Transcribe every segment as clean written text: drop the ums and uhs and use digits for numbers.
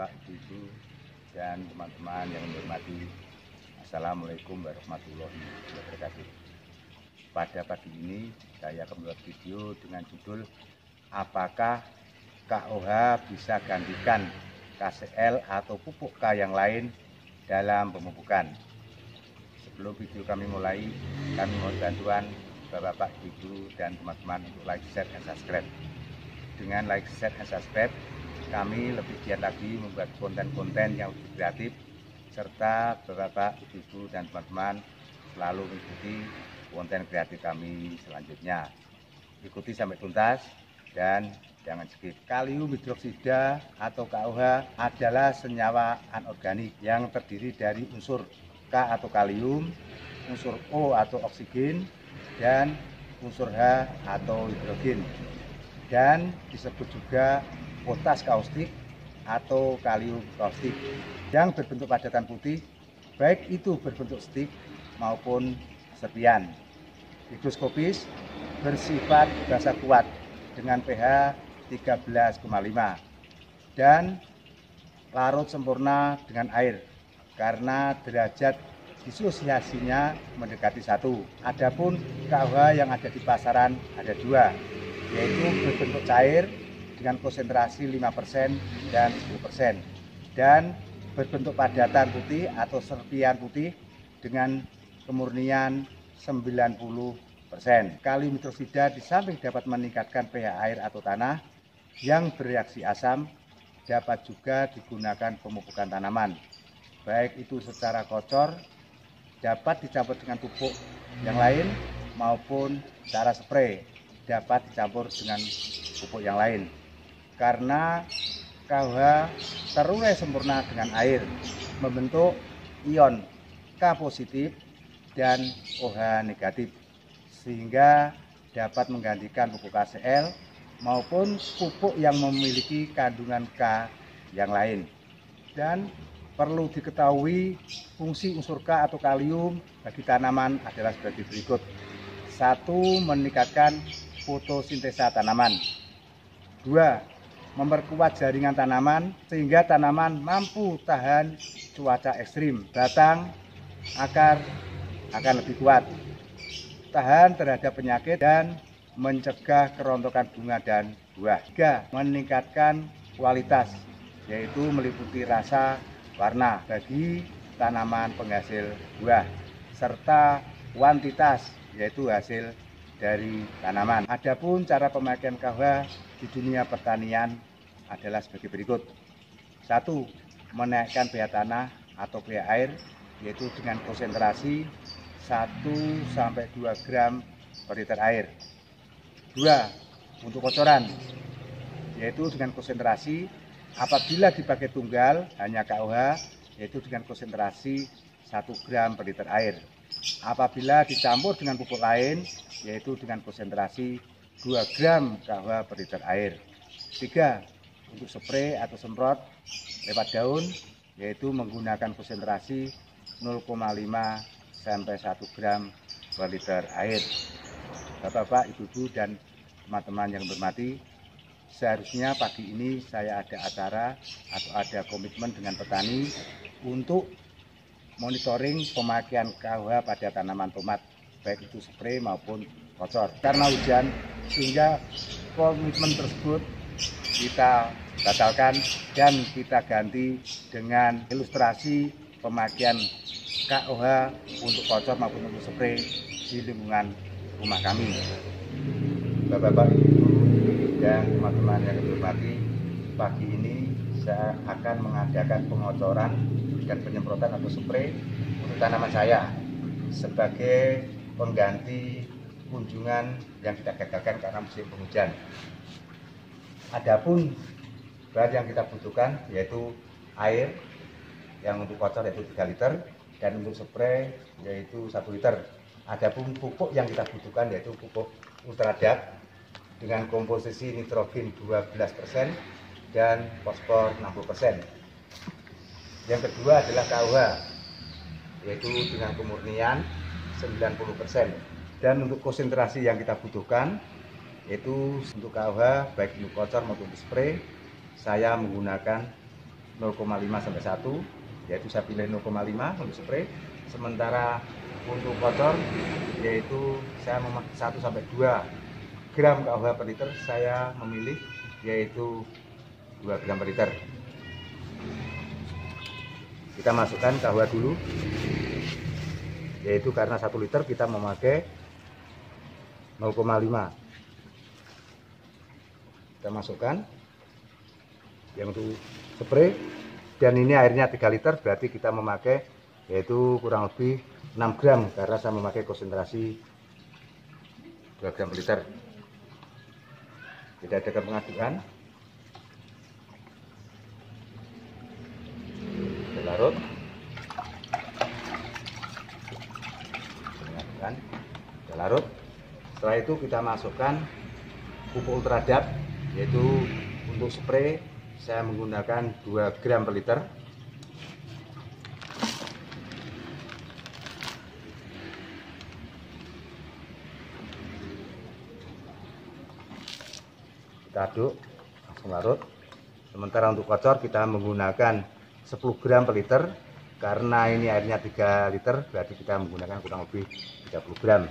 Bapak, Ibu, dan teman-teman yang menghormati. Assalamualaikum warahmatullahi wabarakatuh. Pada pagi ini saya akan membuat video dengan judul apakah KOH bisa gantikan KCL atau pupuk K yang lain dalam pemupukan. Sebelum video kami mulai, kami mohon bantuan Bapak, Ibu, dan teman-teman untuk like, share, dan subscribe. Dengan like, share, dan subscribe, kami lebih giat lagi membuat konten-konten yang lebih kreatif, serta Bapak, Ibu, dan teman-teman selalu mengikuti konten kreatif kami selanjutnya. Ikuti sampai tuntas dan jangan skip. Kalium hidroksida atau KOH adalah senyawa anorganik yang terdiri dari unsur K atau kalium, unsur O atau oksigen, dan unsur H atau hidrogen, dan disebut juga potas kaustik atau kalium kaustik yang berbentuk padatan putih, baik itu berbentuk stik maupun serpian. Higroskopis, bersifat basa kuat dengan pH 13,5 dan larut sempurna dengan air karena derajat disosiasinya mendekati 1. Adapun KOH yang ada di pasaran ada 2, yaitu berbentuk cair dengan konsentrasi 5% dan 10%, dan berbentuk padatan putih atau serpian putih dengan kemurnian 90%. Kalium hidroksida di samping dapat meningkatkan pH air atau tanah yang bereaksi asam, dapat juga digunakan pemupukan tanaman, baik itu secara kocor, dapat dicampur dengan pupuk yang lain, maupun cara spray dapat dicampur dengan pupuk yang lain. Karena KOH terurai sempurna dengan air, membentuk ion K positif dan OH negatif, sehingga dapat menggantikan pupuk KCL maupun pupuk yang memiliki kandungan K yang lain. Dan perlu diketahui fungsi unsur K atau kalium bagi tanaman adalah sebagai berikut. 1. Meningkatkan fotosintesa tanaman. 2. Memperkuat jaringan tanaman sehingga tanaman mampu tahan cuaca ekstrim. Batang, akar akan lebih kuat, tahan terhadap penyakit, dan mencegah kerontokan bunga dan buah. 3. Meningkatkan kualitas, yaitu meliputi rasa, warna bagi tanaman penghasil buah, serta kuantitas, yaitu hasil dari tanaman. Adapun cara pemakaian KOH di dunia pertanian adalah sebagai berikut. 1. Menaikkan pH tanah atau pH air, yaitu dengan konsentrasi 1-2 gram per liter air. 2. Untuk kocoran, yaitu dengan konsentrasi apabila dipakai tunggal hanya KOH, yaitu dengan konsentrasi 1 gram per liter air. Apabila dicampur dengan pupuk lain, yaitu dengan konsentrasi 2 gram KOH per liter air. 3. Untuk spray atau semprot lewat daun, yaitu menggunakan konsentrasi 0,5 sampai 1 gram per liter air. Bapak, Ibu, dan teman-teman yang berhormati, seharusnya pagi ini saya ada acara atau ada komitmen dengan petani untuk monitoring pemakaian KOH pada tanaman tomat, baik itu spray maupun kocor. Karena hujan, sehingga komitmen tersebut kita batalkan dan kita ganti dengan ilustrasi pemakaian KOH untuk kocor maupun untuk spray di lingkungan rumah kami. Bapak, Ibu, dan teman-teman yang dihormati, pagi ini saya akan mengadakan pengocoran dan penyemprotan atau spray untuk tanaman saya sebagai pengganti kunjungan yang kita gagalkan karena musim penghujan. Adapun bahan yang kita butuhkan yaitu air yang untuk kocor yaitu 3 liter dan untuk spray yaitu 1 liter. Adapun pupuk yang kita butuhkan yaitu pupuk ultradak dengan komposisi nitrogen 12% dan fosfor 60%. Yang kedua adalah KOH, yaitu dengan kemurnian 90%. Dan untuk konsentrasi yang kita butuhkan, yaitu untuk KOH baik untuk kocor maupun spray, saya menggunakan 0,5 sampai 1, yaitu saya pilih 0,5 untuk spray. Sementara untuk kocor yaitu saya memakai 1 sampai 2 gram KUH per liter, saya memilih yaitu 2 gram per liter. Kita masukkan KUH dulu, yaitu karena 1 liter kita memakai 0,5. Kita masukkan yang untuk spray, dan ini airnya 3 liter, berarti kita memakai yaitu kurang lebih 6 gram karena saya memakai konsentrasi 2 gram per liter. Tidak ada pengaduan. Kita larut. Kita larut. Setelah itu kita masukkan pupuk ultradap, yaitu untuk spray saya menggunakan 2 gram per liter. Kita aduk, langsung larut. Sementara untuk kocor kita menggunakan 10 gram per liter, karena ini airnya 3 liter, berarti kita menggunakan kurang lebih 30 gram.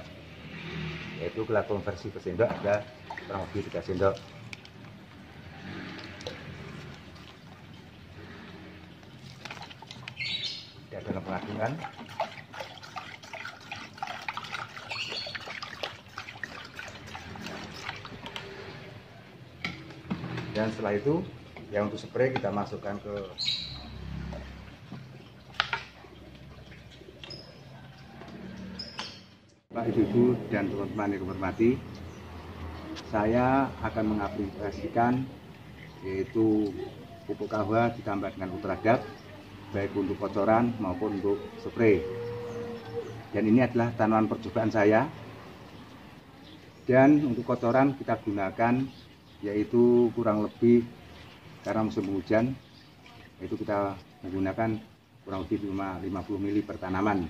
Yaitu kalau konversi ke sendok ada kurang lebih 3 sendok. Tidak ada pengaduan. Dan setelah itu yang untuk spray kita masukkan ke Pak, Ibu, dan teman-teman yang hormati, saya akan mengaplikasikan yaitu pupuk KUH ditambah dengan ultradap, baik untuk kocoran maupun untuk spray. Dan ini adalah tanaman percobaan saya. Dan untuk kocoran kita gunakan yaitu kurang lebih, karena musim hujan, yaitu kita menggunakan kurang lebih 50 ml per tanaman.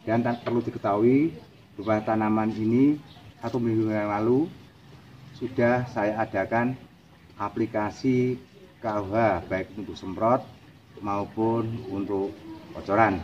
Dan perlu diketahui bahwa tanaman ini 1 minggu yang lalu sudah saya adakan aplikasi KUH baik untuk semprot maupun untuk kocoran.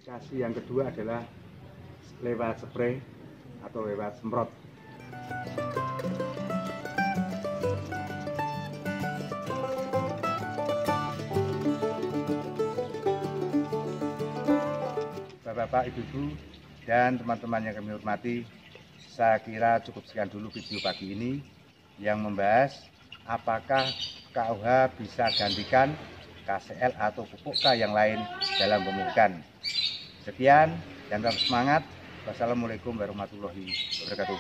Aplikasi yang kedua adalah lewat spray atau lewat semprot. Bapak, Ibu, dan teman-teman yang kami hormati, saya kira cukup sekian dulu video pagi ini yang membahas apakah KUH bisa gantikan KCL atau pupuk K yang lain dalam pemupukan. Sekian dan tetap semangat. Wassalamualaikum warahmatullahi wabarakatuh.